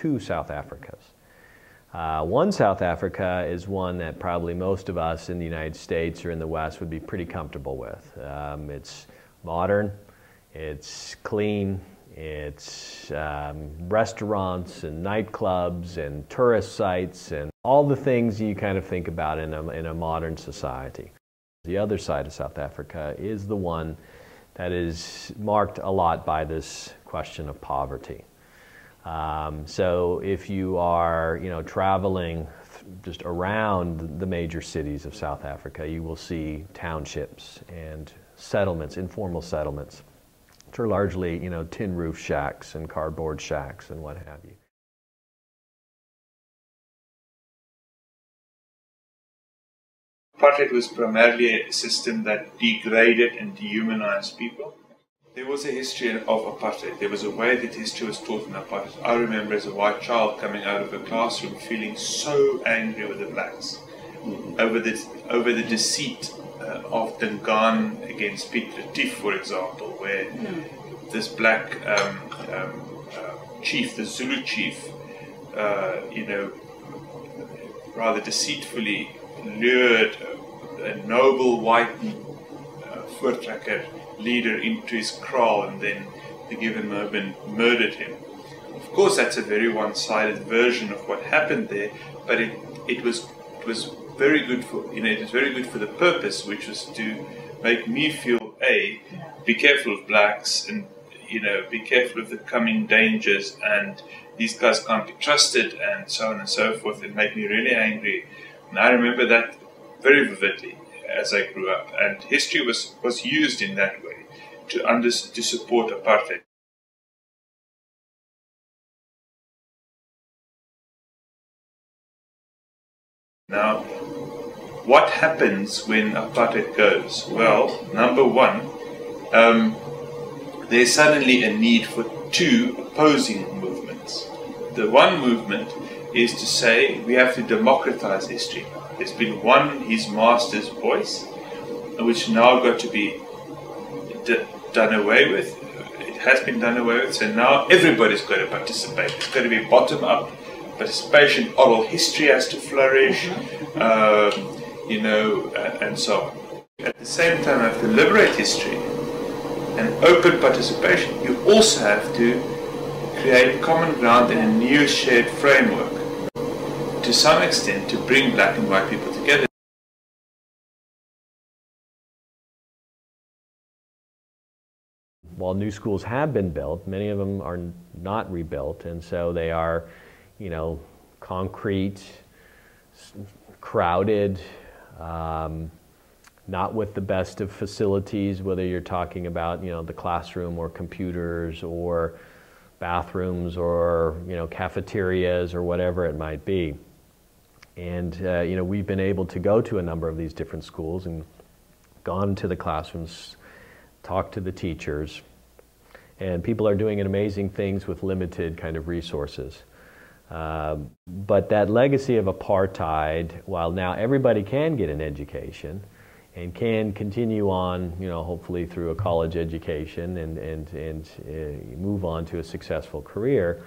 two South Africas. One South Africa is one that probably most of us in the United States or in the West would be pretty comfortable with. It's modern, it's clean, it's restaurants and nightclubs and tourist sites and all the things you kind of think about in a modern society. The other side of South Africa is the one that is marked a lot by this question of poverty. So if you are, traveling just around the major cities of South Africa, you will see townships and settlements, informal settlements, which are largely, tin roof shacks and cardboard shacks and what have you. Apartheid was primarily a system that degraded and dehumanized people. There was a history of apartheid. There was a way that history was taught in apartheid. I remember as a white child coming out of a classroom feeling so angry with the blacks over the deceit of Dingaan against Piet Retief, for example, where this black chief, the Zulu chief, rather deceitfully lured a noble white voortrekker leader into his kraal and then the given moment murdered him. Of course, that's a very one-sided version of what happened there, but it was very good for it was very good for the purpose, which was to make me feel be careful of blacks and be careful of the coming dangers, and these guys can't be trusted and so on and so forth, and make me really angry. And I remember that very vividly as I grew up, and history was used in that way to support apartheid. Now, what happens when apartheid goes? Well, number one, there's suddenly a need for two opposing movements. The one movement is to say we have to democratize history. There's been his master's voice, which now got to be done away with. It has been done away with, so now everybody's got to participate. It's got to be bottom-up participation. Oral history has to flourish, and so on. At the same time, you have to liberate history and open participation. You also have to create common ground in a new shared framework, to some extent, to bring black and white people together. While new schools have been built, many of them are not rebuilt, and so they are, concrete, crowded, not with the best of facilities, whether you're talking about, the classroom or computers or bathrooms or, cafeterias or whatever it might be. And, we've been able to go to a number of these different schools and gone to the classrooms, talked to the teachers, and people are doing amazing things with limited kind of resources. But that legacy of apartheid, while now everybody can get an education and can continue on, hopefully through a college education and move on to a successful career,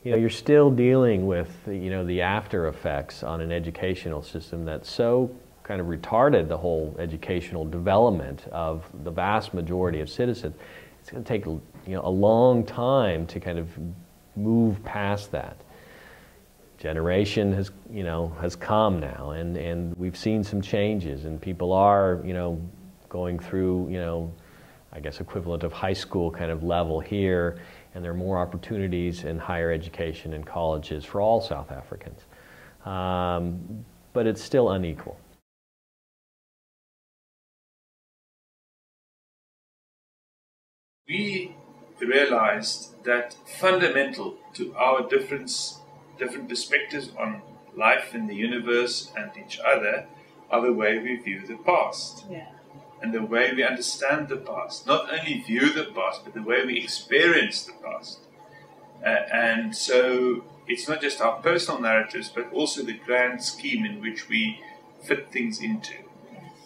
you're still dealing with, the after effects on an educational system that so kind of retarded the whole educational development of the vast majority of citizens. It's going to take, a long time to kind of move past that. Generation has come now, and we've seen some changes, and people are, going through, I guess equivalent of high school kind of level here, and there are more opportunities in higher education and colleges for all South Africans. But it's still unequal. We realized that fundamental to our different perspectives on life and the universe and each other are the way we view the past. Yeah. And the way we understand the past. Not only view the past, but the way we experience the past. And so it's not just our personal narratives, but also the grand scheme in which we fit things into.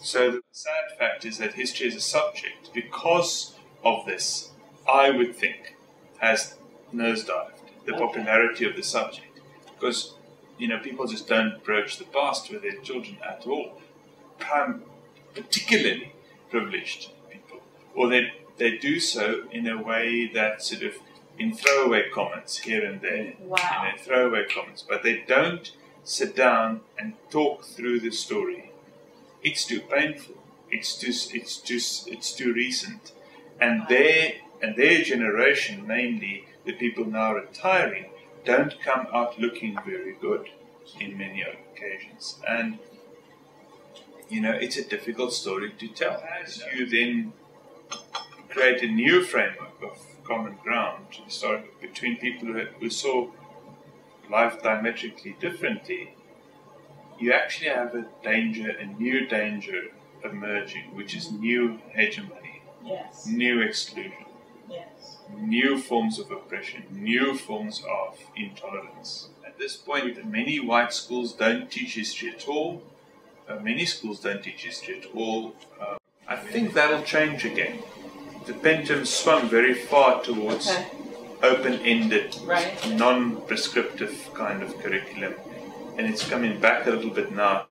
So the sad fact is that history as a subject, because of this, I would think, has nosedived. the popularity of the subject, because people just don't broach the past with their children at all. Particularly privileged people, or they do so in a way that sort of in throwaway comments here and there, throwaway comments, but they don't sit down and talk through the story. It's too painful. It's too recent, and their generation, mainly the people now retiring, don't come out looking very good in many occasions, and it's a difficult story to tell. As you then create a new framework of common ground between people who saw life diametrically differently, you actually have a new danger emerging, which is new hegemony, new exclusion, new forms of oppression, new forms of intolerance. At this point, many white schools don't teach history at all. Many schools don't teach history at all. I think that'll change again. The pendulum swung very far towards open-ended, non-prescriptive kind of curriculum, and it's coming back a little bit now.